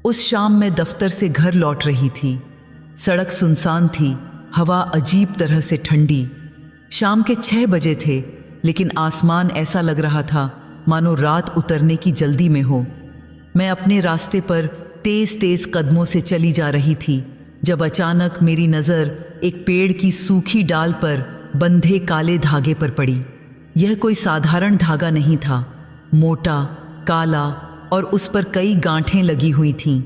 उस शाम मैं दफ्तर से घर लौट रही थी। सड़क सुनसान थी, हवा अजीब तरह से ठंडी। शाम के 6 बजे थे, लेकिन आसमान ऐसा लग रहा था मानो रात उतरने की जल्दी में हो। मैं अपने रास्ते पर तेज तेज कदमों से चली जा रही थी जब अचानक मेरी नज़र एक पेड़ की सूखी डाल पर बंधे काले धागे पर पड़ी। यह कोई साधारण धागा नहीं था, मोटा, काला और उस पर कई गांठें लगी हुई थीं।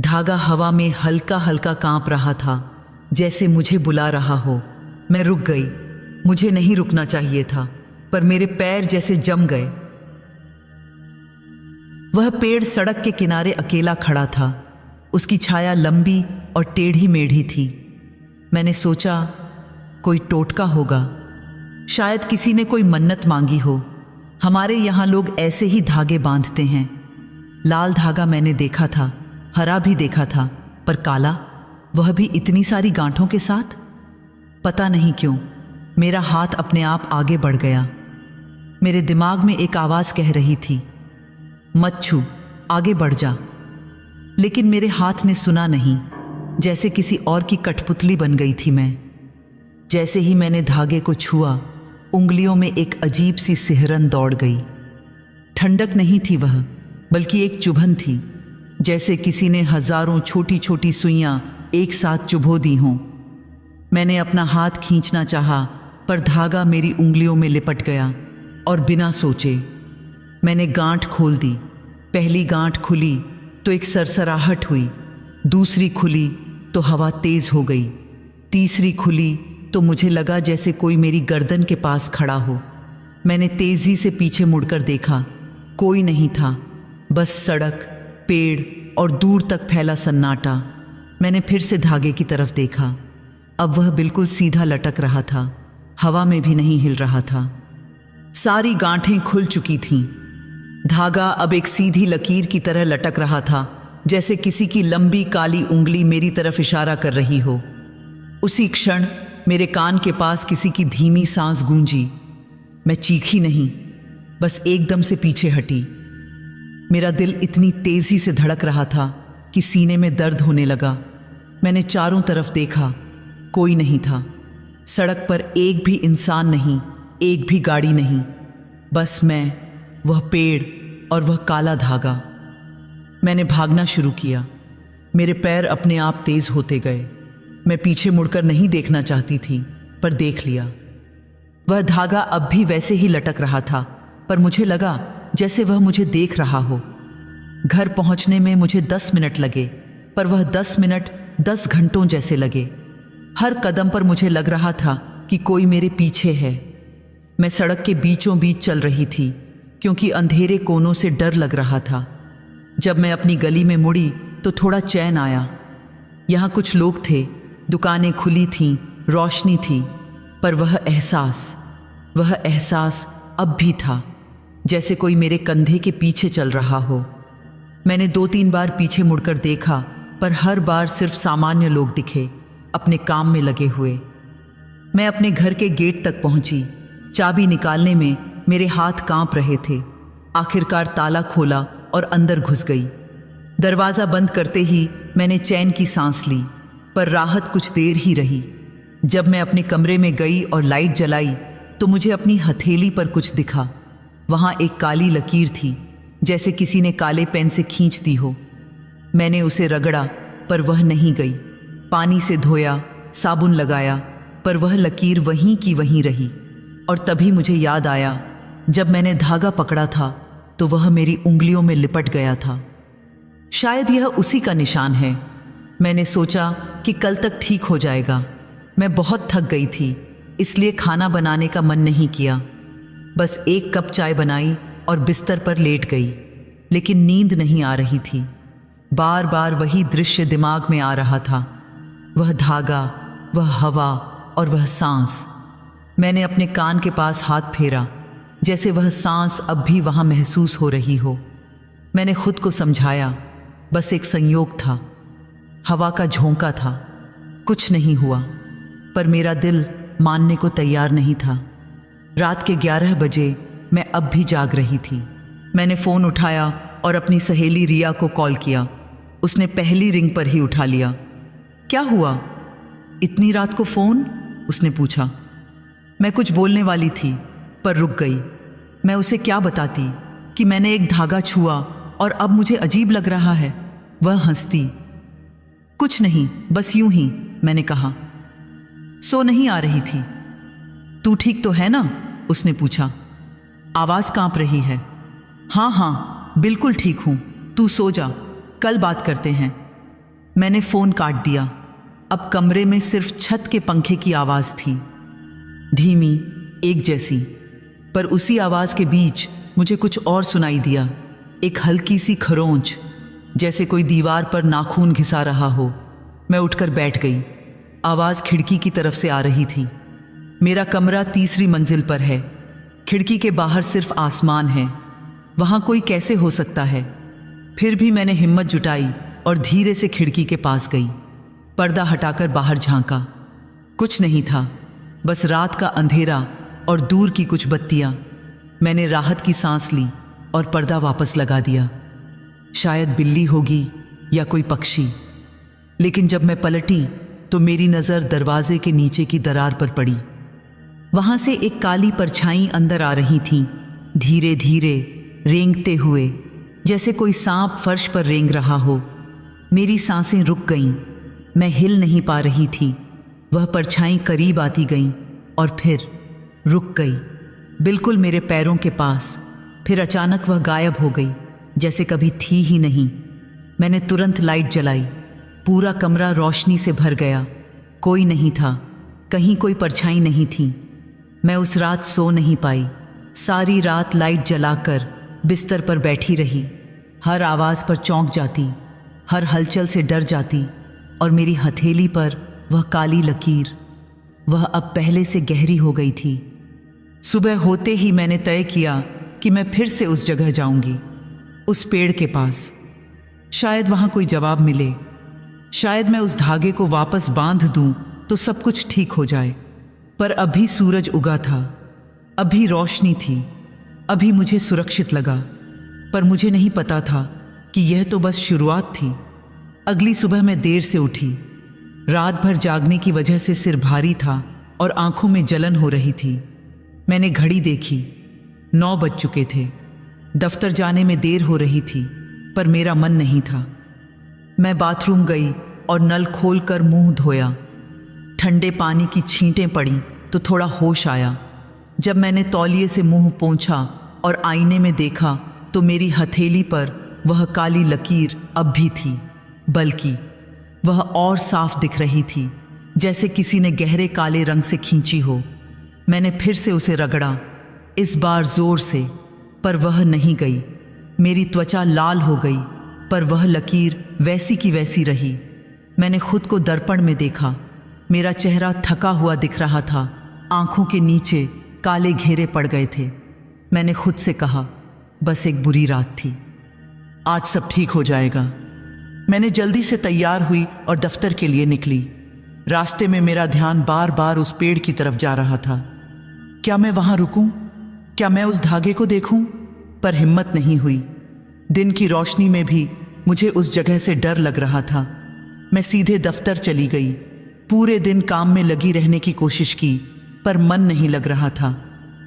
धागा हवा में हल्का हल्का कांप रहा था, जैसे मुझे बुला रहा हो। मैं रुक गई। मुझे नहीं रुकना चाहिए था, पर मेरे पैर जैसे जम गए। वह पेड़ सड़क के किनारे अकेला खड़ा था। उसकी छाया लंबी और टेढ़ी मेढ़ी थी। मैंने सोचा, कोई टोटका होगा, शायद किसी ने कोई मन्नत मांगी हो। हमारे यहाँ लोग ऐसे ही धागे बांधते हैं। लाल धागा मैंने देखा था, हरा भी देखा था, पर काला, वह भी इतनी सारी गांठों के साथ। पता नहीं क्यों मेरा हाथ अपने आप आगे बढ़ गया। मेरे दिमाग में एक आवाज़ कह रही थी, मत छू, आगे बढ़ जा। लेकिन मेरे हाथ ने सुना नहीं। जैसे किसी और की कठपुतली बन गई थी मैं। जैसे ही मैंने धागे को छुआ, उंगलियों में एक अजीब सी सिहरन दौड़ गई। ठंडक नहीं थी वह, बल्कि एक चुभन थी, जैसे किसी ने हजारों छोटी छोटी सुइयां एक साथ चुभो दी हों। मैंने अपना हाथ खींचना चाहा, पर धागा मेरी उंगलियों में लिपट गया और बिना सोचे मैंने गांठ खोल दी। पहली गांठ खुली तो एक सरसराहट हुई, दूसरी खुली तो हवा तेज हो गई, तीसरी खुली तो मुझे लगा जैसे कोई मेरी गर्दन के पास खड़ा हो। मैंने तेजी से पीछे मुड़कर देखा, कोई नहीं था, बस सड़क, पेड़ और दूर तक फैला सन्नाटा। मैंने फिर से धागे की तरफ देखा। अब वह बिल्कुल सीधा लटक रहा था, हवा में भी नहीं हिल रहा था। सारी गांठें खुल चुकी थीं। धागा अब एक सीधी लकीर की तरह लटक रहा था, जैसे किसी की लंबी काली उंगली मेरी तरफ इशारा कर रही हो। उसी क्षण मेरे कान के पास किसी की धीमी सांस गूंजी। मैं चीखी नहीं, बस एकदम से पीछे हटी। मेरा दिल इतनी तेजी से धड़क रहा था कि सीने में दर्द होने लगा। मैंने चारों तरफ देखा, कोई नहीं था। सड़क पर एक भी इंसान नहीं, एक भी गाड़ी नहीं, बस मैं, वह पेड़ और वह काला धागा। मैंने भागना शुरू किया। मेरे पैर अपने आप तेज होते गए। मैं पीछे मुड़कर नहीं देखना चाहती थी, पर देख लिया। वह धागा अब भी वैसे ही लटक रहा था, पर मुझे लगा जैसे वह मुझे देख रहा हो। घर पहुंचने में मुझे 10 मिनट लगे, पर वह 10 मिनट 10 घंटों जैसे लगे। हर कदम पर मुझे लग रहा था कि कोई मेरे पीछे है। मैं सड़क के बीचों बीच चल रही थी, क्योंकि अंधेरे कोनों से डर लग रहा था। जब मैं अपनी गली में मुड़ी तो थोड़ा चैन आया। यहाँ कुछ लोग थे, दुकानें खुली थीं, रोशनी थी, पर वह एहसास अब भी था, जैसे कोई मेरे कंधे के पीछे चल रहा हो। मैंने 2-3 बार पीछे मुड़कर देखा, पर हर बार सिर्फ सामान्य लोग दिखे, अपने काम में लगे हुए। मैं अपने घर के गेट तक पहुंची। चाबी निकालने में मेरे हाथ कांप रहे थे। आखिरकार ताला खोला और अंदर घुस गई। दरवाज़ा बंद करते ही मैंने चैन की सांस ली, पर राहत कुछ देर ही रही। जब मैं अपने कमरे में गई और लाइट जलाई तो मुझे अपनी हथेली पर कुछ दिखा। वहाँ एक काली लकीर थी, जैसे किसी ने काले पेन से खींच दी हो। मैंने उसे रगड़ा, पर वह नहीं गई। पानी से धोया, साबुन लगाया, पर वह लकीर वहीं की वहीं रही। और तभी मुझे याद आया, जब मैंने धागा पकड़ा था तो वह मेरी उंगलियों में लिपट गया था। शायद यह उसी का निशान है। मैंने सोचा कि कल तक ठीक हो जाएगा। मैं बहुत थक गई थी, इसलिए खाना बनाने का मन नहीं किया। बस 1 कप चाय बनाई और बिस्तर पर लेट गई। लेकिन नींद नहीं आ रही थी। बार बार वही दृश्य दिमाग में आ रहा था, वह धागा, वह हवा और वह सांस। मैंने अपने कान के पास हाथ फेरा, जैसे वह सांस अब भी वहाँ महसूस हो रही हो। मैंने खुद को समझाया, बस एक संयोग था, हवा का झोंका था, कुछ नहीं हुआ। पर मेरा दिल मानने को तैयार नहीं था। रात के 11 बजे मैं अब भी जाग रही थी। मैंने फ़ोन उठाया और अपनी सहेली रिया को कॉल किया। उसने पहली रिंग पर ही उठा लिया। क्या हुआ? इतनी रात को फ़ोन? उसने पूछा। मैं कुछ बोलने वाली थी पर रुक गई। मैं उसे क्या बताती कि मैंने एक धागा छुआ और अब मुझे अजीब लग रहा है। वह हंसती। कुछ नहीं, बस यूं ही, मैंने कहा। सो नहीं आ रही थी? तू ठीक तो है ना? उसने पूछा। आवाज़ कांप रही है। हाँ हाँ बिल्कुल ठीक हूँ, तू सो जा, कल बात करते हैं। मैंने फ़ोन काट दिया। अब कमरे में सिर्फ छत के पंखे की आवाज़ थी, धीमी, एक जैसी। पर उसी आवाज़ के बीच मुझे कुछ और सुनाई दिया, एक हल्की सी खरोंच, जैसे कोई दीवार पर नाखून घिसा रहा हो। मैं उठकर बैठ गई। आवाज़ खिड़की की तरफ से आ रही थी। मेरा कमरा तीसरी मंजिल पर है। खिड़की के बाहर सिर्फ आसमान है। वहाँ कोई कैसे हो सकता है? फिर भी मैंने हिम्मत जुटाई और धीरे से खिड़की के पास गई। पर्दा हटाकर बाहर झांका। कुछ नहीं था, बस रात का अंधेरा और दूर की कुछ बत्तियाँ। मैंने राहत की सांस ली और पर्दा वापस लगा दिया। शायद बिल्ली होगी या कोई पक्षी। लेकिन जब मैं पलटी तो मेरी नज़र दरवाजे के नीचे की दरार पर पड़ी। वहाँ से एक काली परछाई अंदर आ रही थी, धीरे धीरे रेंगते हुए, जैसे कोई सांप फर्श पर रेंग रहा हो। मेरी सांसें रुक गईं। मैं हिल नहीं पा रही थी। वह परछाई करीब आती गई और फिर रुक गई, बिल्कुल मेरे पैरों के पास। फिर अचानक वह गायब हो गई, जैसे कभी थी ही नहीं। मैंने तुरंत लाइट जलाई। पूरा कमरा रोशनी से भर गया। कोई नहीं था, कहीं कोई परछाई नहीं थी। मैं उस रात सो नहीं पाई। सारी रात लाइट जलाकर बिस्तर पर बैठी रही। हर आवाज़ पर चौंक जाती, हर हलचल से डर जाती। और मेरी हथेली पर वह काली लकीर, वह अब पहले से गहरी हो गई थी। सुबह होते ही मैंने तय किया कि मैं फिर से उस जगह जाऊंगी, उस पेड़ के पास। शायद वहाँ कोई जवाब मिले। शायद मैं उस धागे को वापस बांध दूं तो सब कुछ ठीक हो जाए। पर अभी सूरज उगा था, अभी रोशनी थी, अभी मुझे सुरक्षित लगा। पर मुझे नहीं पता था कि यह तो बस शुरुआत थी। अगली सुबह मैं देर से उठी। रात भर जागने की वजह से सिर भारी था और आंखों में जलन हो रही थी। मैंने घड़ी देखी, 9 बज चुके थे। दफ्तर जाने में देर हो रही थी, पर मेरा मन नहीं था। मैं बाथरूम गई और नल खोलकर मुंह धोया। ठंडे पानी की छींटें पड़ी तो थोड़ा होश आया। जब मैंने तौलिए से मुंह पोंछा और आईने में देखा तो मेरी हथेली पर वह काली लकीर अब भी थी, बल्कि वह और साफ दिख रही थी, जैसे किसी ने गहरे काले रंग से खींची हो। मैंने फिर से उसे रगड़ा, इस बार जोर से, पर वह नहीं गई। मेरी त्वचा लाल हो गई, पर वह लकीर वैसी की वैसी रही। मैंने खुद को दर्पण में देखा। मेरा चेहरा थका हुआ दिख रहा था, आंखों के नीचे काले घेरे पड़ गए थे। मैंने खुद से कहा, बस एक बुरी रात थी, आज सब ठीक हो जाएगा। मैंने जल्दी से तैयार हुई और दफ्तर के लिए निकली। रास्ते में मेरा ध्यान बार बार उस पेड़ की तरफ जा रहा था। क्या मैं वहां रुकूं? क्या मैं उस धागे को देखूं? पर हिम्मत नहीं हुई। दिन की रोशनी में भी मुझे उस जगह से डर लग रहा था। मैं सीधे दफ्तर चली गई। पूरे दिन काम में लगी रहने की कोशिश की, पर मन नहीं लग रहा था।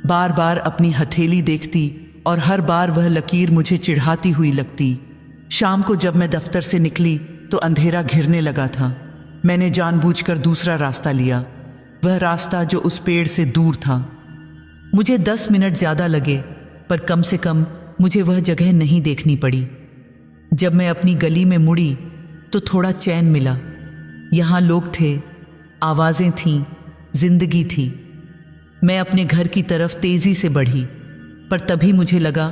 बार बार अपनी हथेली देखती और हर बार वह लकीर मुझे चिढ़ाती हुई लगती। शाम को जब मैं दफ्तर से निकली तो अंधेरा घिरने लगा था। मैंने जानबूझकर दूसरा रास्ता लिया, वह रास्ता जो उस पेड़ से दूर था। मुझे 10 मिनट ज़्यादा लगे, पर कम से कम मुझे वह जगह नहीं देखनी पड़ी। जब मैं अपनी गली में मुड़ी तो थोड़ा चैन मिला। यहाँ लोग थे, आवाज़ें थीं, जिंदगी थी। मैं अपने घर की तरफ तेज़ी से बढ़ी, पर तभी मुझे लगा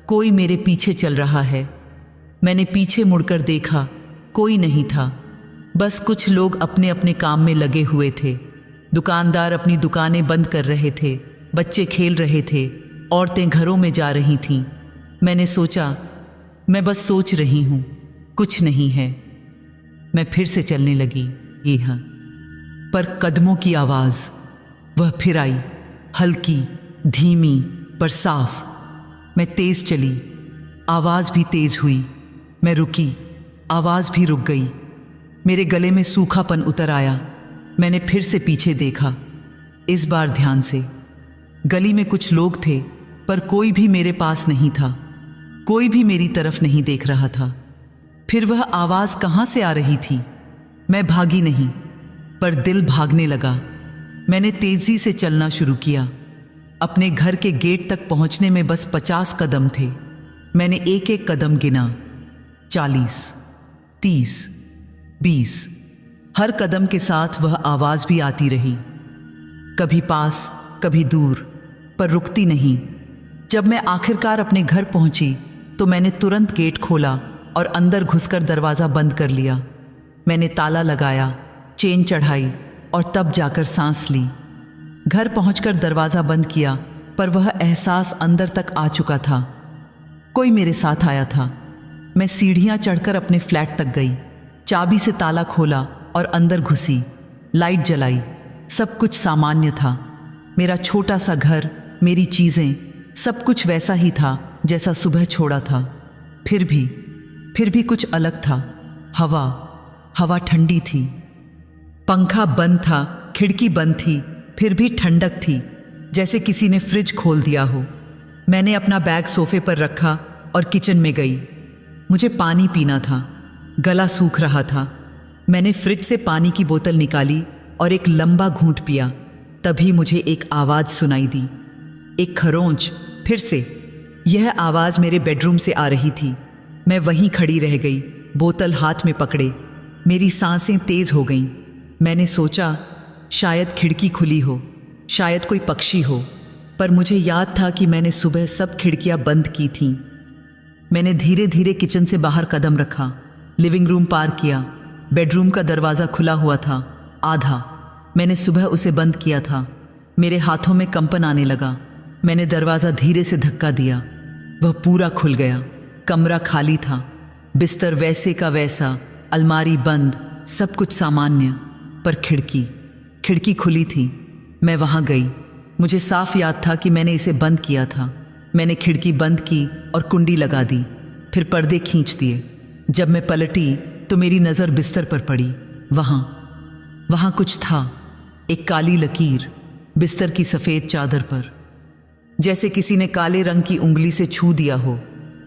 कोई मेरे पीछे चल रहा है। मैंने पीछे मुड़कर देखा, कोई नहीं था, बस कुछ लोग अपने अपने काम में लगे हुए थे। दुकानदार अपनी दुकानें बंद कर रहे थे, बच्चे खेल रहे थे, औरतें घरों में जा रही थीं। मैंने सोचा, मैं बस सोच रही हूँ, कुछ नहीं है। मैं फिर से चलने लगी। हाँ, पर कदमों की आवाज़ वह फिर आई, हल्की, धीमी, पर साफ। मैं तेज़ चली, आवाज़ भी तेज़ हुई। मैं रुकी, आवाज़ भी रुक गई। मेरे गले में सूखापन उतर आया। मैंने फिर से पीछे देखा, इस बार ध्यान से। गली में कुछ लोग थे, पर कोई भी मेरे पास नहीं था। कोई भी मेरी तरफ नहीं देख रहा था। फिर वह आवाज़ कहाँ से आ रही थी? मैं भागी नहीं, पर दिल भागने लगा। मैंने तेजी से चलना शुरू किया। अपने घर के गेट तक पहुंचने में बस 50 कदम थे। मैंने एक एक कदम गिना, 40, 30, 20। हर कदम के साथ वह आवाज़ भी आती रही, कभी पास कभी दूर, पर रुकती नहीं। जब मैं आखिरकार अपने घर पहुंची तो मैंने तुरंत गेट खोला और अंदर घुसकर दरवाज़ा बंद कर लिया। मैंने ताला लगाया, चेन चढ़ाई और तब जाकर सांस ली। घर पहुंचकर दरवाज़ा बंद किया, पर वह एहसास अंदर तक आ चुका था। कोई मेरे साथ आया था। मैं सीढ़ियां चढ़कर अपने फ्लैट तक गई, चाबी से ताला खोला और अंदर घुसी। लाइट जलाई, सब कुछ सामान्य था। मेरा छोटा सा घर, मेरी चीज़ें, सब कुछ वैसा ही था जैसा सुबह छोड़ा था। फिर भी कुछ अलग था। हवा ठंडी थी। पंखा बंद था, खिड़की बंद थी, फिर भी ठंडक थी, जैसे किसी ने फ्रिज खोल दिया हो। मैंने अपना बैग सोफे पर रखा और किचन में गई। मुझे पानी पीना था, गला सूख रहा था। मैंने फ्रिज से पानी की बोतल निकाली और एक लंबा घूंट पिया। तभी मुझे एक आवाज़ सुनाई दी, एक खरोंच। फिर से यह आवाज़ मेरे बेडरूम से आ रही थी। मैं वहीं खड़ी रह गई, बोतल हाथ में पकड़े। मेरी सांसें तेज हो गईं। मैंने सोचा शायद खिड़की खुली हो, शायद कोई पक्षी हो, पर मुझे याद था कि मैंने सुबह सब खिड़कियां बंद की थीं। मैंने धीरे धीरे किचन से बाहर कदम रखा, लिविंग रूम पार किया। बेडरूम का दरवाज़ा खुला हुआ था, आधा। मैंने सुबह उसे बंद किया था। मेरे हाथों में कंपन आने लगा। मैंने दरवाज़ा धीरे से धक्का दिया, वह पूरा खुल गया। कमरा खाली था, बिस्तर वैसे का वैसा, अलमारी बंद, सब कुछ सामान्य। पर खिड़की खुली थी। मैं वहाँ गई। मुझे साफ याद था कि मैंने इसे बंद किया था। मैंने खिड़की बंद की और कुंडी लगा दी, फिर पर्दे खींच दिए। जब मैं पलटी तो मेरी नज़र बिस्तर पर पड़ी। वहाँ कुछ था, एक काली लकीर बिस्तर की सफ़ेद चादर पर, जैसे किसी ने काले रंग की उंगली से छू दिया हो।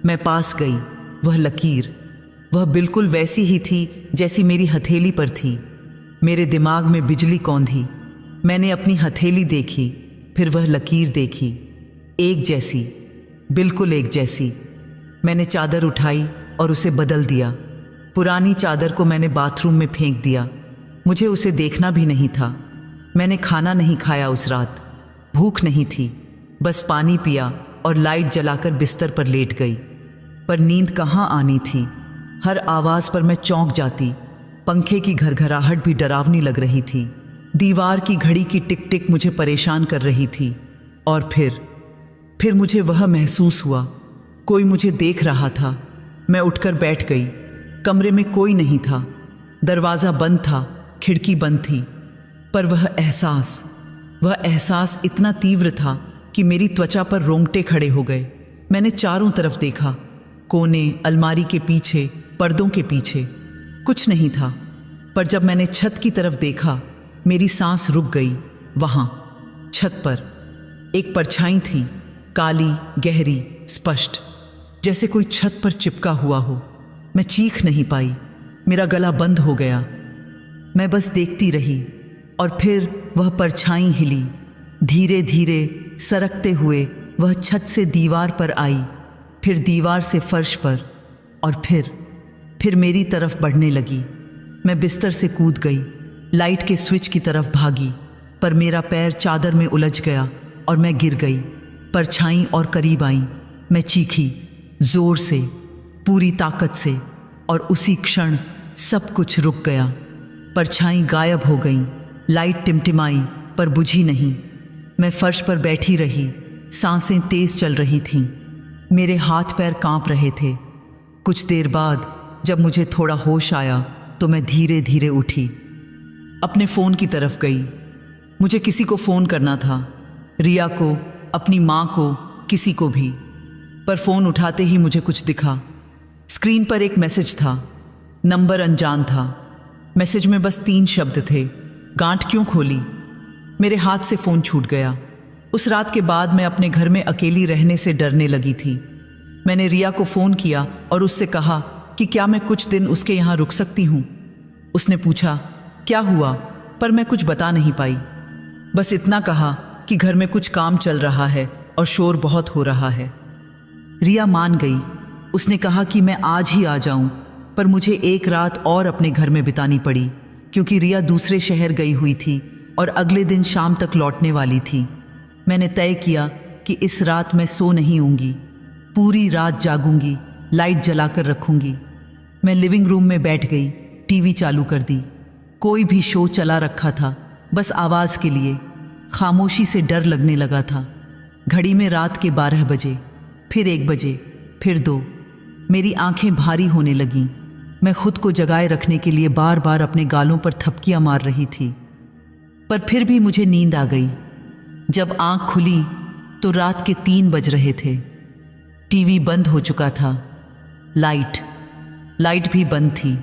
मैं पास गई। वह लकीर, वह बिल्कुल वैसी ही थी जैसी मेरी हथेली पर थी। मेरे दिमाग में बिजली कौंधी। मैंने अपनी हथेली देखी, फिर वह लकीर देखी, एक जैसी, बिल्कुल एक जैसी। मैंने चादर उठाई और उसे बदल दिया। पुरानी चादर को मैंने बाथरूम में फेंक दिया। मुझे उसे देखना भी नहीं था। मैंने खाना नहीं खाया उस रात। भूख नहीं थी, बस पानी पिया और लाइट जलाकर बिस्तर पर लेट गई। पर नींद कहाँ आनी थी। हर आवाज़ पर मैं चौंक जाती। पंखे की घरघराहट भी डरावनी लग रही थी। दीवार की घड़ी की टिक टिक मुझे परेशान कर रही थी। और फिर मुझे वह महसूस हुआ, कोई मुझे देख रहा था। मैं उठकर बैठ गई। कमरे में कोई नहीं था। दरवाज़ा बंद था, खिड़की बंद थी। पर वह एहसास इतना तीव्र था कि मेरी त्वचा पर रोंगटे खड़े हो गए। मैंने चारों तरफ देखा, कोने, अलमारी के पीछे, पर्दों के पीछे, कुछ नहीं था। पर जब मैंने छत की तरफ देखा, मेरी सांस रुक गई। वहाँ छत पर एक परछाई थी, काली, गहरी, स्पष्ट, जैसे कोई छत पर चिपका हुआ हो। मैं चीख नहीं पाई, मेरा गला बंद हो गया। मैं बस देखती रही और फिर वह परछाई हिली। धीरे धीरे सरकते हुए वह छत से दीवार पर आई, फिर दीवार से फर्श पर, और फिर मेरी तरफ बढ़ने लगी। मैं बिस्तर से कूद गई, लाइट के स्विच की तरफ भागी, पर मेरा पैर चादर में उलझ गया और मैं गिर गई। परछाई और करीब आई। मैं चीखी, जोर से, पूरी ताकत से, और उसी क्षण सब कुछ रुक गया। परछाई गायब हो गई। लाइट टिमटिमाई पर बुझी नहीं। मैं फर्श पर बैठी रही। सांसें तेज चल रही थीं। मेरे हाथ पैर कांप रहे थे। कुछ देर बाद जब मुझे थोड़ा होश आया तो मैं धीरे धीरे उठी, अपने फ़ोन की तरफ गई। मुझे किसी को फ़ोन करना था, रिया को, अपनी माँ को, किसी को भी। पर फ़ोन उठाते ही मुझे कुछ दिखा। स्क्रीन पर एक मैसेज था, नंबर अनजान था। मैसेज में बस 3 शब्द थे, गांठ क्यों खोली। मेरे हाथ से फ़ोन छूट गया। उस रात के बाद मैं अपने घर में अकेली रहने से डरने लगी थी। मैंने रिया को फ़ोन किया और उससे कहा कि क्या मैं कुछ दिन उसके यहाँ रुक सकती हूँ। उसने पूछा क्या हुआ, पर मैं कुछ बता नहीं पाई। बस इतना कहा कि घर में कुछ काम चल रहा है और शोर बहुत हो रहा है। रिया मान गई। उसने कहा कि मैं आज ही आ जाऊं, पर मुझे एक रात और अपने घर में बितानी पड़ी क्योंकि रिया दूसरे शहर गई हुई थी और अगले दिन शाम तक लौटने वाली थी। मैंने तय किया कि इस रात मैं सो नहीं होऊंगी, पूरी रात जागूंगी, लाइट जलाकर रखूंगी। मैं लिविंग रूम में बैठ गई, टीवी चालू कर दी। कोई भी शो चला रखा था, बस आवाज़ के लिए। खामोशी से डर लगने लगा था। घड़ी में रात के 12 बजे, फिर 1 बजे, फिर 2। मेरी आंखें भारी होने लगीं। मैं खुद को जगाए रखने के लिए बार बार अपने गालों पर थपकियां मार रही थी, पर फिर भी मुझे नींद आ गई। जब आंख खुली तो रात के 3 बज रहे थे। टीवी बंद हो चुका था, लाइट भी बंद थी।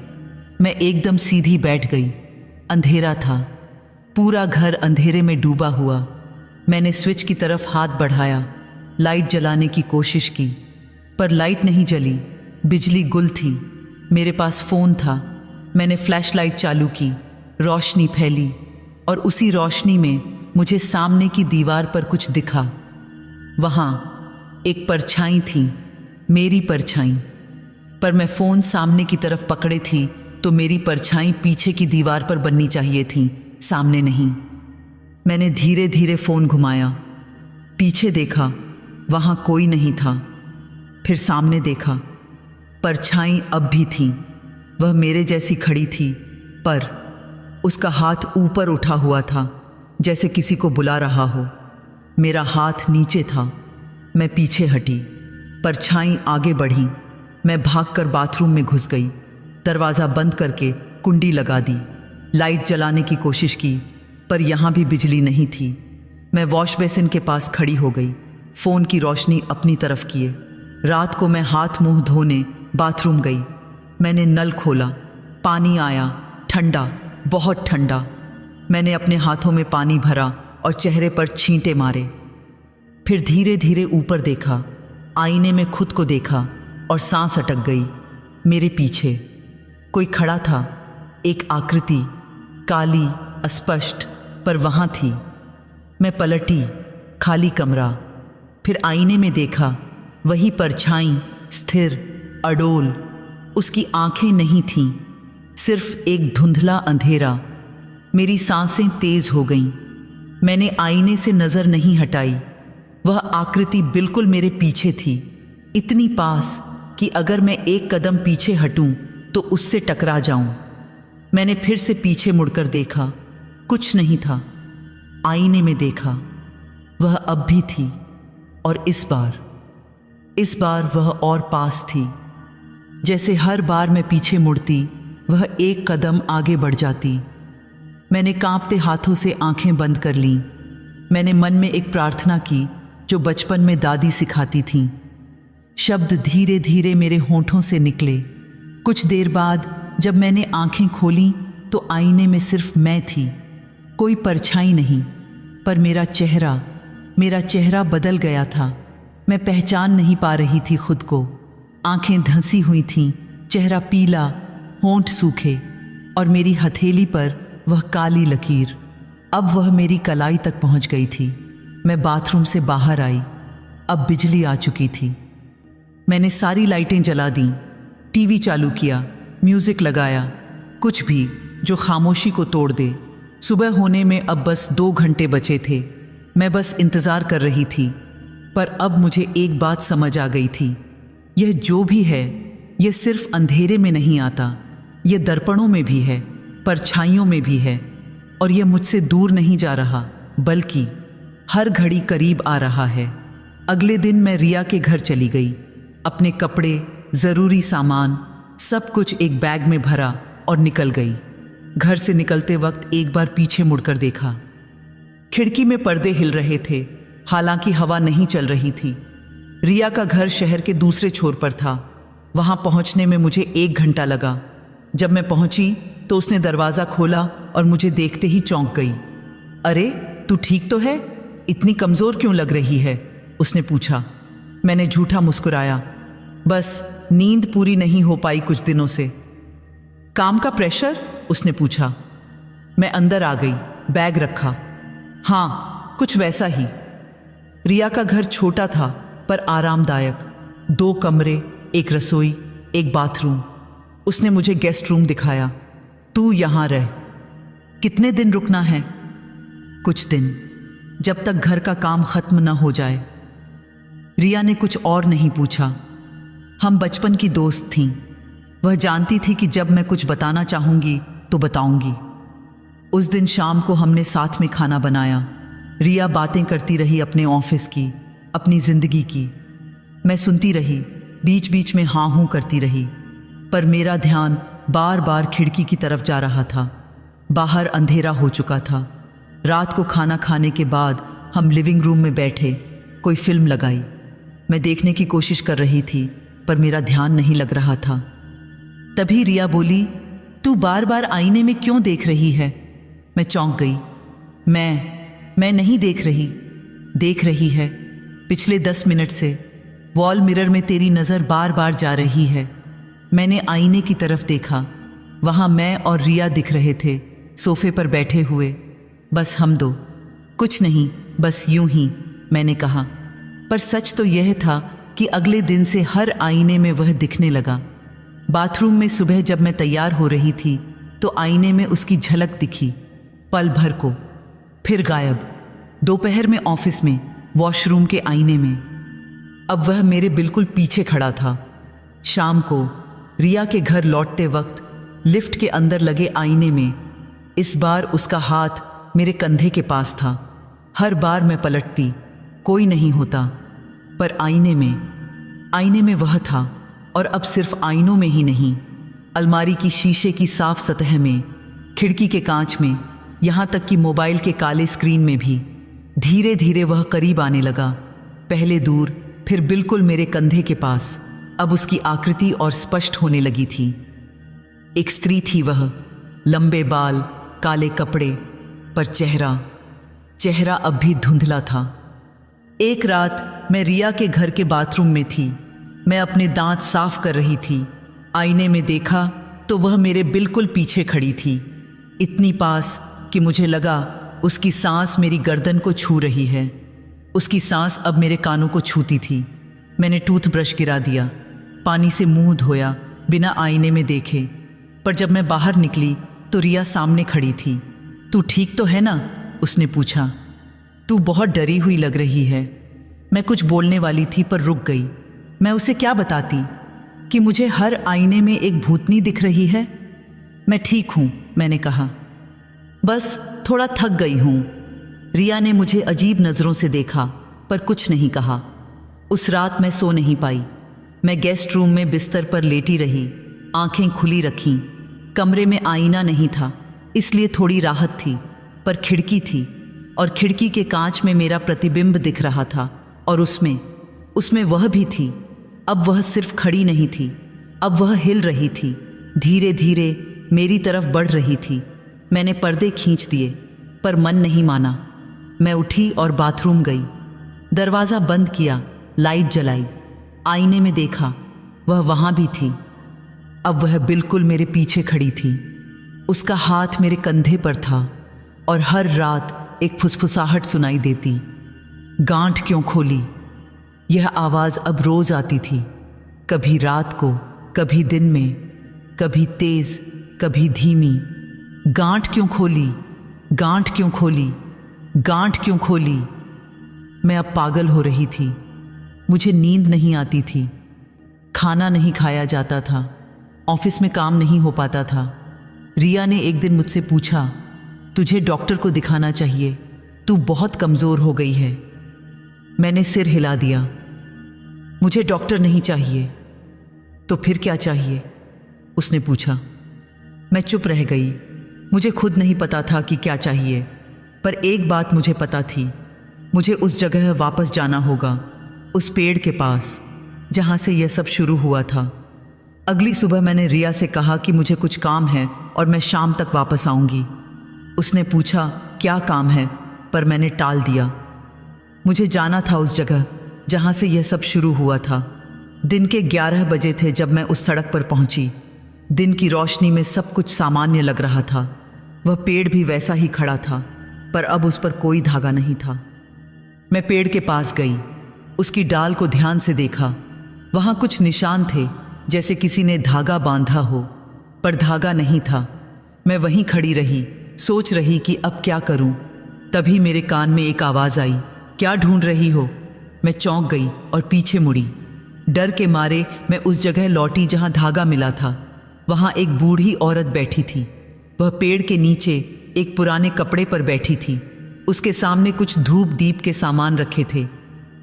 मैं एकदम सीधी बैठ गई। अंधेरा था, पूरा घर अंधेरे में डूबा हुआ। मैंने स्विच की तरफ हाथ बढ़ाया, लाइट जलाने की कोशिश की, पर लाइट नहीं जली। बिजली गुल थी। मेरे पास फ़ोन था। मैंने फ्लैशलाइट चालू की, रोशनी फैली और उसी रोशनी में मुझे सामने की दीवार पर कुछ दिखा। वहाँ एक परछाई थी, मेरी परछाई। पर मैं फ़ोन सामने की तरफ पकड़े थी तो मेरी परछाई पीछे की दीवार पर बननी चाहिए थी, सामने नहीं। मैंने धीरे धीरे फ़ोन घुमाया, पीछे देखा, वहाँ कोई नहीं था। फिर सामने देखा, परछाई अब भी थी। वह मेरे जैसी खड़ी थी, पर उसका हाथ ऊपर उठा हुआ था, जैसे किसी को बुला रहा हो। मेरा हाथ नीचे था। मैं पीछे हटी, परछाई आगे बढ़ी। मैं भागकर बाथरूम में घुस गई, दरवाज़ा बंद करके कुंडी लगा दी। लाइट जलाने की कोशिश की, पर यहाँ भी बिजली नहीं थी। मैं वॉश बेसिन के पास खड़ी हो गई, फ़ोन की रोशनी अपनी तरफ किए। रात को मैं हाथ मुंह धोने बाथरूम गई। मैंने नल खोला, पानी आया, ठंडा, बहुत ठंडा। मैंने अपने हाथों में पानी भरा और चेहरे पर छींटे मारे। फिर धीरे धीरे ऊपर देखा, आईने में खुद को देखा और सांस अटक गई। मेरे पीछे कोई खड़ा था, एक आकृति, काली, अस्पष्ट, पर वहाँ थी। मैं पलटी, खाली कमरा। फिर आईने में देखा, वही परछाई, स्थिर, अडोल। उसकी आंखें नहीं थीं, सिर्फ एक धुंधला अंधेरा। मेरी सांसें तेज हो गईं। मैंने आईने से नज़र नहीं हटाई। वह आकृति बिल्कुल मेरे पीछे थी, इतनी पास कि अगर मैं एक कदम पीछे हटूं तो उससे टकरा जाऊं। मैंने फिर से पीछे मुड़कर देखा, कुछ नहीं था। आईने में देखा, वह अब भी थी, और इस बार वह और पास थी। जैसे हर बार मैं पीछे मुड़ती, वह एक कदम आगे बढ़ जाती। मैंने कांपते हाथों से आंखें बंद कर लीं। मैंने मन में एक प्रार्थना की जो बचपन में दादी सिखाती थीं। शब्द धीरे धीरे मेरे होंठों से निकले। कुछ देर बाद जब मैंने आंखें खोलीं तो आईने में सिर्फ मैं थी, कोई परछाई नहीं। पर मेरा चेहरा बदल गया था। मैं पहचान नहीं पा रही थी खुद को। आंखें धंसी हुई थीं, चेहरा पीला, होंठ सूखे, और मेरी हथेली पर वह काली लकीर। अब वह मेरी कलाई तक पहुंच गई थी। मैं बाथरूम से बाहर आई। अब बिजली आ चुकी थी। मैंने सारी लाइटें जला दी, टीवी चालू किया, म्यूजिक लगाया, कुछ भी जो खामोशी को तोड़ दे। सुबह होने में अब बस 2 घंटे बचे थे। मैं बस इंतज़ार कर रही थी। पर अब मुझे एक बात समझ आ गई थी, यह जो भी है, यह सिर्फ अंधेरे में नहीं आता, यह दर्पणों में भी है, परछाइयों में भी है, और यह मुझसे दूर नहीं जा रहा, बल्कि हर घड़ी करीब आ रहा है। अगले दिन मैं रिया के घर चली गई। अपने कपड़े, ज़रूरी सामान, सब कुछ एक बैग में भरा और निकल गई। घर से निकलते वक्त एक बार पीछे मुड़कर देखा। खिड़की में पर्दे हिल रहे थे, हालांकि हवा नहीं चल रही थी। रिया का घर शहर के दूसरे छोर पर था। वहां पहुंचने में मुझे 1 घंटा लगा। जब मैं पहुंची तो उसने दरवाज़ा खोला और मुझे देखते ही चौंक गई। अरे तू ठीक तो है? इतनी कमज़ोर क्यों लग रही है? उसने पूछा। मैंने झूठा मुस्कुराया। बस नींद पूरी नहीं हो पाई कुछ दिनों से। काम का प्रेशर? उसने पूछा। मैं अंदर आ गई, बैग रखा। हाँ, कुछ वैसा ही। रिया का घर छोटा था पर आरामदायक। 2 कमरे, एक रसोई, एक बाथरूम। उसने मुझे गेस्ट रूम दिखाया। तू यहाँ रह। कितने दिन रुकना है? कुछ दिन, जब तक घर का काम खत्म न हो जाए। रिया ने कुछ और नहीं पूछा। हम बचपन की दोस्त थीं। वह जानती थी कि जब मैं कुछ बताना चाहूँगी तो बताऊँगी। उस दिन शाम को हमने साथ में खाना बनाया। रिया बातें करती रही अपने ऑफिस की, अपनी ज़िंदगी की। मैं सुनती रही, बीच बीच में हाँ हूँ करती रही, पर मेरा ध्यान बार बार खिड़की की तरफ जा रहा था। बाहर अंधेरा हो चुका था। रात को खाना खाने के बाद हम लिविंग रूम में बैठे, कोई फिल्म लगाई। मैं देखने की कोशिश कर रही थी पर मेरा ध्यान नहीं लग रहा था। तभी रिया बोली, तू बार बार आईने में क्यों देख रही है? मैं चौंक गई। मैं नहीं देख रही। देख रही है। पिछले 10 मिनट से वॉल मिरर में तेरी नज़र बार बार जा रही है। मैंने आईने की तरफ देखा। वहाँ मैं और रिया दिख रहे थे, सोफे पर बैठे हुए। बस हम दो, कुछ नहीं, बस यूं ही, मैंने कहा। पर सच तो यह था कि अगले दिन से हर आईने में वह दिखने लगा। बाथरूम में सुबह जब मैं तैयार हो रही थी तो आईने में उसकी झलक दिखी, पल भर को, फिर गायब। दोपहर में ऑफिस में, वॉशरूम के आईने में। अब वह मेरे बिल्कुल पीछे खड़ा था। शाम को रिया के घर लौटते वक्त लिफ्ट के अंदर लगे आईने में इस बार उसका हाथ मेरे कंधे के पास था। हर बार मैं पलटती, कोई नहीं होता, पर आईने में वह था। और अब सिर्फ आईनों में ही नहीं, अलमारी की शीशे की साफ सतह में, खिड़की के कांच में, यहाँ तक कि मोबाइल के काले स्क्रीन में भी। धीरे धीरे वह करीब आने लगा, पहले दूर, फिर बिल्कुल मेरे कंधे के पास। अब उसकी आकृति और स्पष्ट होने लगी थी। एक स्त्री थी वह, लंबे बाल, काले कपड़े, पर चेहरा अब भी धुंधला था। एक रात मैं रिया के घर के बाथरूम में थी। मैं अपने दांत साफ कर रही थी। आईने में देखा तो वह मेरे बिल्कुल पीछे खड़ी थी, इतनी पास कि मुझे लगा उसकी सांस मेरी गर्दन को छू रही है। उसकी सांस अब मेरे कानों को छूती थी। मैंने टूथब्रश गिरा दिया, पानी से मुंह धोया बिना आईने में देखे। पर जब मैं बाहर निकली तो रिया सामने खड़ी थी। तू ठीक तो है ना? उसने पूछा। तू बहुत डरी हुई लग रही है। मैं कुछ बोलने वाली थी पर रुक गई। मैं उसे क्या बताती कि मुझे हर आईने में एक भूतनी दिख रही है? मैं ठीक हूँ, मैंने कहा। बस थोड़ा थक गई हूँ। रिया ने मुझे अजीब नज़रों से देखा पर कुछ नहीं कहा। उस रात मैं सो नहीं पाई। मैं गेस्ट रूम में बिस्तर पर लेटी रही, आंखें खुली रखीं। कमरे में आईना नहीं था, इसलिए थोड़ी राहत थी, पर खिड़की थी और खिड़की के कांच में मेरा प्रतिबिंब दिख रहा था। और उसमें वह भी थी। अब वह सिर्फ खड़ी नहीं थी, अब वह हिल रही थी, धीरे धीरे मेरी तरफ बढ़ रही थी। मैंने पर्दे खींच दिए पर मन नहीं माना। मैं उठी और बाथरूम गई, दरवाज़ा बंद किया, लाइट जलाई, आईने में देखा, वह वहाँ भी थी। अब वह बिल्कुल मेरे पीछे खड़ी थी। उसका हाथ मेरे कंधे पर था और हर रात एक फुसफुसाहट सुनाई देती। गांठ क्यों खोली? यह आवाज़ अब रोज़ आती थी, कभी रात को, कभी दिन में, कभी तेज़, कभी धीमी। गांठ क्यों खोली? गांठ क्यों खोली? गांठ क्यों खोली? मैं अब पागल हो रही थी। मुझे नींद नहीं आती थी, खाना नहीं खाया जाता था, ऑफिस में काम नहीं हो पाता था। रिया ने एक दिन मुझसे पूछा, तुझे डॉक्टर को दिखाना चाहिए, तू बहुत कमज़ोर हो गई है। मैंने सिर हिला दिया। मुझे डॉक्टर नहीं चाहिए। तो फिर क्या चाहिए? उसने पूछा। मैं चुप रह गई। मुझे खुद नहीं पता था कि क्या चाहिए, पर एक बात मुझे पता थी, मुझे उस जगह वापस जाना होगा, उस पेड़ के पास जहाँ से यह सब शुरू हुआ था। अगली सुबह मैंने रिया से कहा कि मुझे कुछ काम है और मैं शाम तक वापस आऊँगी। उसने पूछा क्या काम है, पर मैंने टाल दिया। मुझे जाना था उस जगह जहाँ से यह सब शुरू हुआ था। दिन के 11 बजे थे जब मैं उस सड़क पर पहुँची। दिन की रोशनी में सब कुछ सामान्य लग रहा था। वह पेड़ भी वैसा ही खड़ा था, पर अब उस पर कोई धागा नहीं था। मैं पेड़ के पास गई, उसकी डाल को ध्यान से देखा। वहाँ कुछ निशान थे, जैसे किसी ने धागा बांधा हो, पर धागा नहीं था। मैं वहीं खड़ी रही, सोच रही कि अब क्या करूं। तभी मेरे कान में एक आवाज़ आई, क्या ढूंढ रही हो? मैं चौंक गई और पीछे मुड़ी। डर के मारे मैं उस जगह लौटी जहां धागा मिला था। वहां एक बूढ़ी औरत बैठी थी। वह पेड़ के नीचे एक पुराने कपड़े पर बैठी थी। उसके सामने कुछ धूप दीप के सामान रखे थे।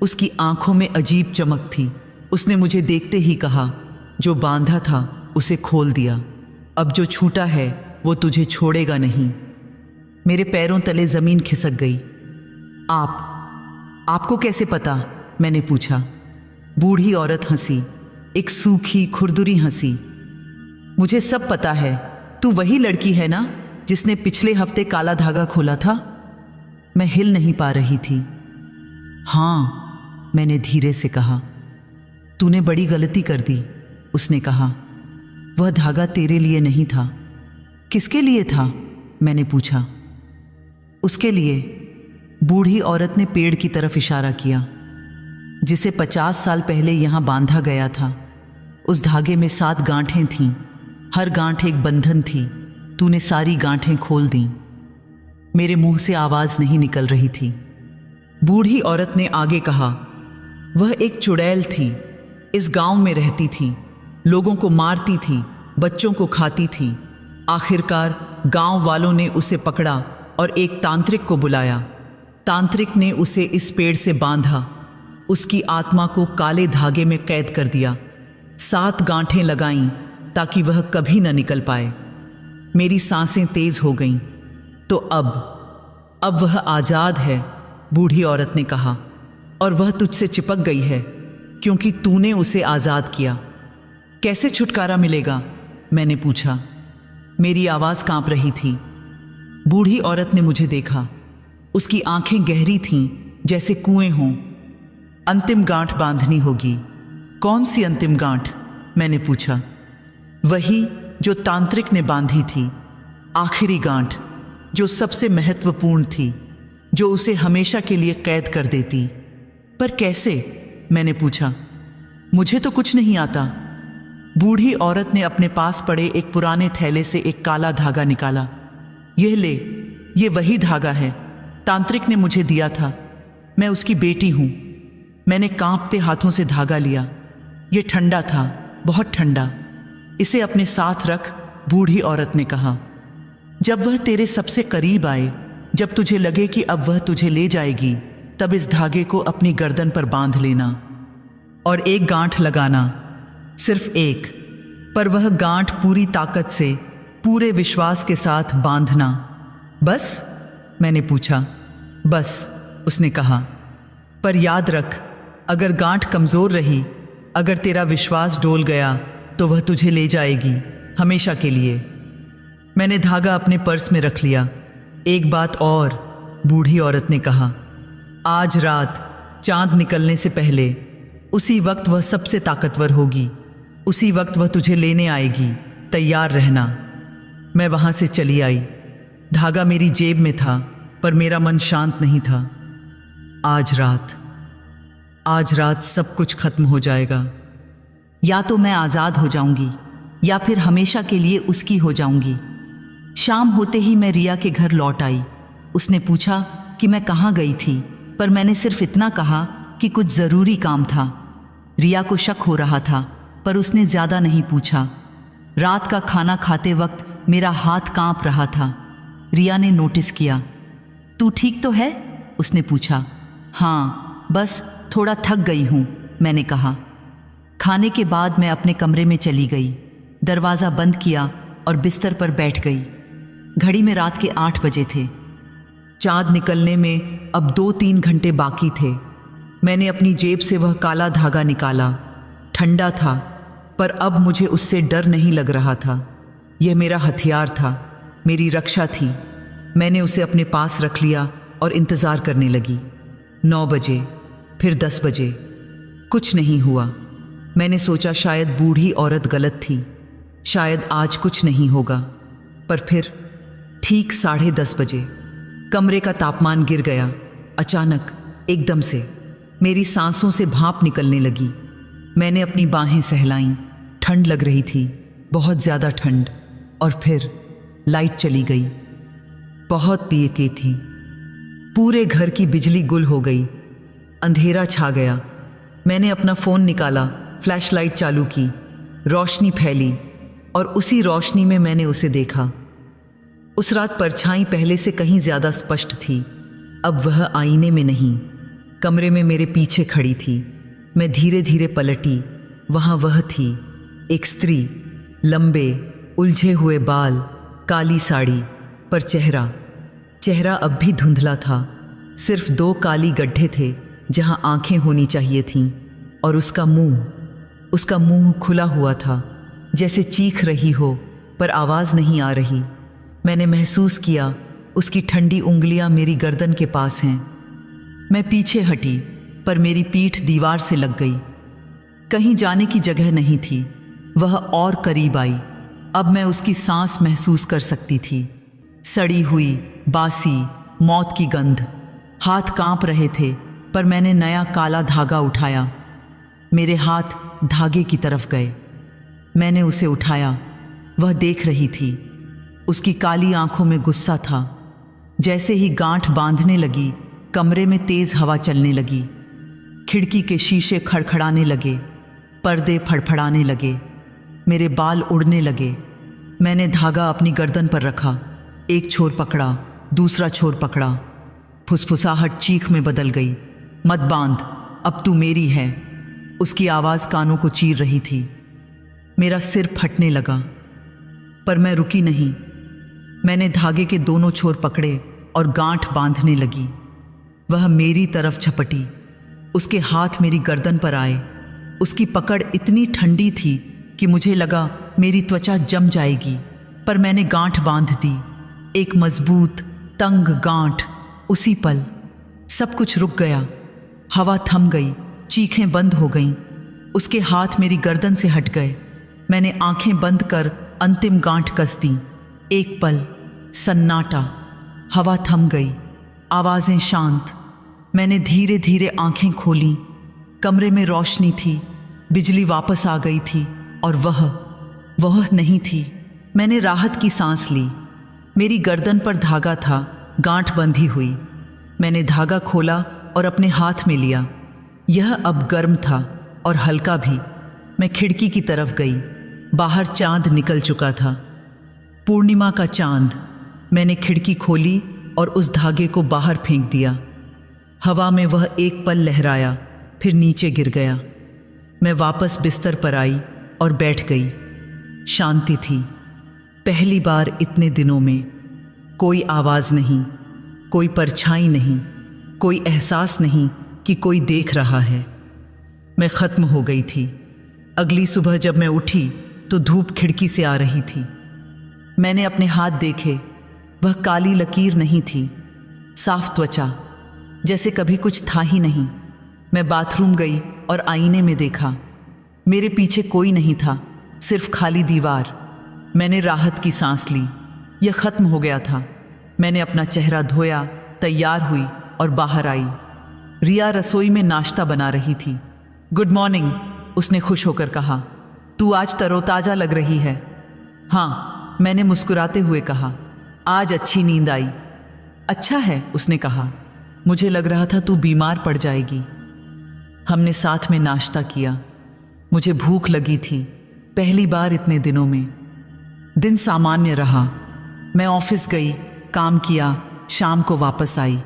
उसकी आंखों में अजीब चमक थी। उसने मुझे देखते ही कहा, जो बांधा था उसे खोल दिया, अब जो छूटा है वो तुझे छोड़ेगा नहीं। मेरे पैरों तले जमीन खिसक गई। आपको कैसे पता? मैंने पूछा। बूढ़ी औरत हंसी, एक सूखी खुरदुरी हंसी। मुझे सब पता है, तू वही लड़की है ना जिसने पिछले हफ्ते काला धागा खोला था? मैं हिल नहीं पा रही थी। हाँ, मैंने धीरे से कहा। तूने बड़ी गलती कर दी, उसने कहा। वह धागा तेरे लिए नहीं था। किसके लिए था? मैंने पूछा। उसके लिए, बूढ़ी औरत ने पेड़ की तरफ इशारा किया, जिसे 50 साल पहले यहां बांधा गया था। उस धागे में 7 गांठें थीं, हर गांठ एक बंधन थी। तूने सारी गांठें खोल दी। मेरे मुंह से आवाज नहीं निकल रही थी। बूढ़ी औरत ने आगे कहा, वह एक चुड़ैल थी, इस गांव में रहती थी, लोगों को मारती थी, बच्चों को खाती थी। आखिरकार गांव वालों ने उसे पकड़ा और एक तांत्रिक को बुलाया। तांत्रिक ने उसे इस पेड़ से बांधा, उसकी आत्मा को काले धागे में कैद कर दिया। 7 गांठें लगाईं ताकि वह कभी न निकल पाए। मेरी सांसें तेज हो गईं। तो अब वह आज़ाद है, बूढ़ी औरत ने कहा, और वह तुझसे चिपक गई है क्योंकि तूने उसे आज़ाद किया। कैसे छुटकारा मिलेगा? मैंने पूछा। मेरी आवाज़ कांप रही थी। बूढ़ी औरत ने मुझे देखा। उसकी आंखें गहरी थीं, जैसे कुएं हों। अंतिम गांठ बांधनी होगी। कौन सी अंतिम गांठ? मैंने पूछा। वही जो तांत्रिक ने बांधी थी, आखिरी गांठ, जो सबसे महत्वपूर्ण थी, जो उसे हमेशा के लिए कैद कर देती। पर कैसे? मैंने पूछा। मुझे तो कुछ नहीं आता। बूढ़ी औरत ने अपने पास पड़े एक पुराने थैले से एक काला धागा निकाला। यह ले, ये वही धागा है, तांत्रिक ने मुझे दिया था। मैं उसकी बेटी हूं। मैंने कांपते हाथों से धागा लिया। यह ठंडा था, बहुत ठंडा। इसे अपने साथ रख, बूढ़ी औरत ने कहा। जब वह तेरे सबसे करीब आए, जब तुझे लगे कि अब वह तुझे ले जाएगी, तब इस धागे को अपनी गर्दन पर बांध लेना और एक गांठ लगाना, सिर्फ एक। पर वह गांठ पूरी ताकत से, पूरे विश्वास के साथ बांधना। बस? मैंने पूछा। बस, उसने कहा। पर याद रख, अगर गांठ कमज़ोर रही, अगर तेरा विश्वास डोल गया, तो वह तुझे ले जाएगी, हमेशा के लिए। मैंने धागा अपने पर्स में रख लिया। एक बात और, बूढ़ी औरत ने कहा, आज रात चांद निकलने से पहले, उसी वक्त वह सबसे ताकतवर होगी। उसी वक्त वह तुझे लेने आएगी, तैयार रहना। मैं वहां से चली आई। धागा मेरी जेब में था, पर मेरा मन शांत नहीं था। आज रात सब कुछ खत्म हो जाएगा। या तो मैं आज़ाद हो जाऊंगी, या फिर हमेशा के लिए उसकी हो जाऊंगी। शाम होते ही मैं रिया के घर लौट आई। उसने पूछा कि मैं कहाँ गई थी, पर मैंने सिर्फ इतना कहा कि कुछ ज़रूरी काम था। रिया को शक हो रहा था, पर उसने ज़्यादा नहीं पूछा। रात का खाना खाते वक्त मेरा हाथ कांप रहा था। रिया ने नोटिस किया। तू ठीक तो है? उसने पूछा। हाँ, बस थोड़ा थक गई हूँ, मैंने कहा। खाने के बाद मैं अपने कमरे में चली गई, दरवाज़ा बंद किया और बिस्तर पर बैठ गई। घड़ी में रात के 8 बजे थे। चाँद निकलने में अब 2-3 घंटे बाकी थे। मैंने अपनी जेब से वह काला धागा निकाला। ठंडा था, पर अब मुझे उससे डर नहीं लग रहा था। यह मेरा हथियार था, मेरी रक्षा थी। मैंने उसे अपने पास रख लिया और इंतज़ार करने लगी। 9 बजे, फिर 10 बजे, कुछ नहीं हुआ। मैंने सोचा शायद बूढ़ी औरत गलत थी, शायद आज कुछ नहीं होगा। पर फिर ठीक 10:30 बजे कमरे का तापमान गिर गया। अचानक, एकदम से मेरी सांसों से भाप निकलने लगी। मैंने अपनी बाहें सहलाईं। ठंड लग रही थी, बहुत ज़्यादा ठंड। और फिर लाइट चली गई। बहुत तेज थी। पूरे घर की बिजली गुल हो गई। अंधेरा छा गया। मैंने अपना फ़ोन निकाला, फ्लैशलाइट चालू की, रोशनी फैली और उसी रोशनी में मैंने उसे देखा। उस रात परछाई पहले से कहीं ज़्यादा स्पष्ट थी। अब वह आईने में नहीं, कमरे में मेरे पीछे खड़ी थी। मैं धीरे धीरे पलटी। वहाँ वह थी, एक स्त्री, लंबे उलझे हुए बाल, काली साड़ी, पर चेहरा अब भी धुंधला था। सिर्फ 2 काली गड्ढे थे जहाँ आंखें होनी चाहिए थीं। और उसका मुंह खुला हुआ था, जैसे चीख रही हो, पर आवाज़ नहीं आ रही। मैंने महसूस किया उसकी ठंडी उंगलियां मेरी गर्दन के पास हैं। मैं पीछे हटी, पर मेरी पीठ दीवार से लग गई। कहीं जाने की जगह नहीं थी। वह और करीब आई। अब मैं उसकी सांस महसूस कर सकती थी। सड़ी हुई, बासी, मौत की गंध। हाथ कांप रहे थे, पर मैंने नया काला धागा उठाया। मेरे हाथ धागे की तरफ गए। मैंने उसे उठाया। वह देख रही थी। उसकी काली आंखों में गुस्सा था। जैसे ही गांठ बांधने लगी, कमरे में तेज हवा चलने लगी। खिड़की के शीशे खड़खड़ाने लगे, पर्दे फड़फड़ाने लगे, मेरे बाल उड़ने लगे। मैंने धागा अपनी गर्दन पर रखा, एक छोर पकड़ा, दूसरा छोर पकड़ा। फुसफुसाहट चीख में बदल गई। मत बांध, अब तू मेरी है। उसकी आवाज़ कानों को चीर रही थी। मेरा सिर फटने लगा, पर मैं रुकी नहीं। मैंने धागे के दोनों छोर पकड़े और गांठ बांधने लगी। वह मेरी तरफ झपटी। उसके हाथ मेरी गर्दन पर आए। उसकी पकड़ इतनी ठंडी थी कि मुझे लगा मेरी त्वचा जम जाएगी, पर मैंने गांठ बांध दी। एक मजबूत, तंग गांठ। उसी पल सब कुछ रुक गया। हवा थम गई, चीखें बंद हो गईं। उसके हाथ मेरी गर्दन से हट गए। मैंने आंखें बंद कर अंतिम गांठ कस दी। एक पल सन्नाटा। हवा थम गई, आवाज़ें शांत। मैंने धीरे धीरे आंखें खोलीं। कमरे में रोशनी थी, बिजली वापस आ गई थी, और वह नहीं थी। मैंने राहत की सांस ली। मेरी गर्दन पर धागा था, गांठ बंधी हुई। मैंने धागा खोला और अपने हाथ में लिया। यह अब गर्म था और हल्का भी। मैं खिड़की की तरफ गई। बाहर चांद निकल चुका था, पूर्णिमा का चांद। मैंने खिड़की खोली और उस धागे को बाहर फेंक दिया। हवा में वह एक पल लहराया, फिर नीचे गिर गया। मैं वापस बिस्तर पर आई और बैठ गई। शांति थी। पहली बार इतने दिनों में। कोई आवाज़ नहीं, कोई परछाई नहीं, कोई एहसास नहीं कि कोई देख रहा है। मैं ख़त्म हो गई थी। अगली सुबह जब मैं उठी तो धूप खिड़की से आ रही थी। मैंने अपने हाथ देखे। वह काली लकीर नहीं थी, साफ त्वचा, जैसे कभी कुछ था ही नहीं। मैं बाथरूम गई और आईने में देखा। मेरे पीछे कोई नहीं था, सिर्फ खाली दीवार। मैंने राहत की सांस ली। यह ख़त्म हो गया था। मैंने अपना चेहरा धोया, तैयार हुई और बाहर आई। रिया रसोई में नाश्ता बना रही थी। गुड मॉर्निंग, उसने खुश होकर कहा। तू आज तरोताज़ा लग रही है। हाँ, मैंने मुस्कुराते हुए कहा। आज अच्छी नींद आई। अच्छा है, उसने कहा। मुझे लग रहा था तू बीमार पड़ जाएगी। हमने साथ में नाश्ता किया। मुझे भूख लगी थी, पहली बार इतने दिनों में। दिन सामान्य रहा। मैं ऑफिस गई, काम किया, शाम को वापस आई।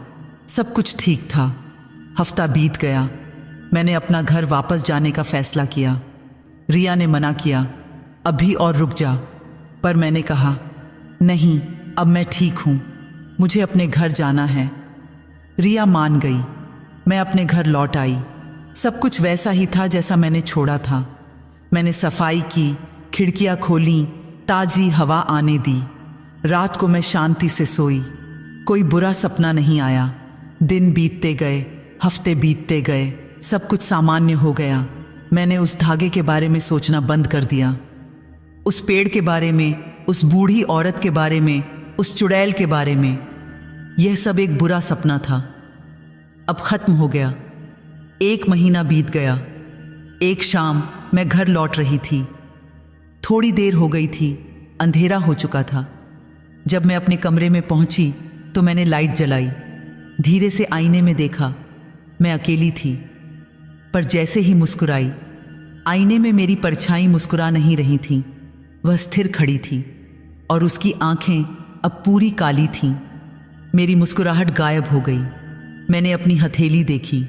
सब कुछ ठीक था। हफ्ता बीत गया। मैंने अपना घर वापस जाने का फैसला किया। रिया ने मना किया, अभी और रुक जा। पर मैंने कहा, नहीं, अब मैं ठीक हूँ, मुझे अपने घर जाना है। रिया मान गई। मैं अपने घर लौट आई। सब कुछ वैसा ही था जैसा मैंने छोड़ा था। मैंने सफाई की, खिड़कियां खोलीं, ताजी हवा आने दी। रात को मैं शांति से सोई। कोई बुरा सपना नहीं आया। दिन बीतते गए, हफ्ते बीतते गए, सब कुछ सामान्य हो गया। मैंने उस धागे के बारे में सोचना बंद कर दिया, उस पेड़ के बारे में, उस बूढ़ी औरत के बारे में, उस चुड़ैल के बारे में। यह सब एक बुरा सपना था, अब खत्म हो गया। 1 महीना बीत गया। एक शाम मैं घर लौट रही थी। थोड़ी देर हो गई थी, अंधेरा हो चुका था। जब मैं अपने कमरे में पहुंची तो मैंने लाइट जलाई। धीरे से आईने में देखा, मैं अकेली थी। पर जैसे ही मुस्कुराई, आईने में मेरी परछाई मुस्कुरा नहीं रही थी, वह स्थिर खड़ी थी और उसकी आंखें अब पूरी काली थीं। मेरी मुस्कुराहट गायब हो गई। मैंने अपनी हथेली देखी,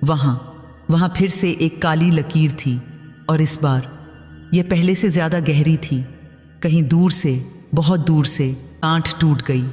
वहाँ फिर से एक काली लकीर थी और इस बार यह पहले से ज़्यादा गहरी थी। कहीं दूर से, बहुत दूर से गांठ टूट गई।